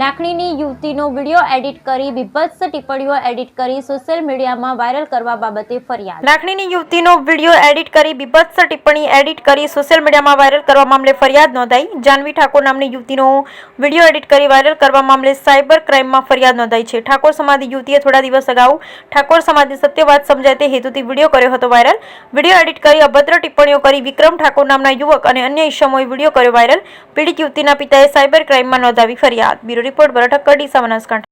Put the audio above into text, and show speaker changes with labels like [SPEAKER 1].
[SPEAKER 1] લાખણીની યુવતીનો video edit કરી બીભત્સ ટિપ્પણીઓ edit કરી સોશિયલ મીડિયામાં વાયરલ કરવા બાબતે ફરિયાદ. લાખણીની યુવતીનો વિડીયો એડિટ કરી બીભત્સ ટિપ્પણી એડિટ કરી સોશિયલ મીડિયામાં વાયરલ કરવા મામલે ફરિયાદ નોંધાઈ. જાનવી ઠાકોર નામની યુવતીનો વિડીયો એડિટ કરી વાયરલ કરવા મામલે સાયબર ક્રાઇમમાં ફરિયાદ નોંધાઈ છે. ઠાકોર સમાજની યુવતીએ થોડા દિવસ અગાઉ ઠાકોર સમાજની સત્ય વાત સમજાય તે હેતુથી વિડીયો કર્યો હતો વાયરલ. વિડીયો એડિટ કરી અભદ્ર ટિપ્પણીઓ કરી વિક્રમ ઠાકોર નામના યુવક અને અન્ય ઈસમોએ વિડીયો કર્યો વાયરલ. પીડિત યુવતીના પિતાએ સાયબર ક્રાઇમમાં નોંધાવી ફરિયાદ. બ્યુરો રિપોર્ટ બરઠક ડીસા બનાસકાંઠા.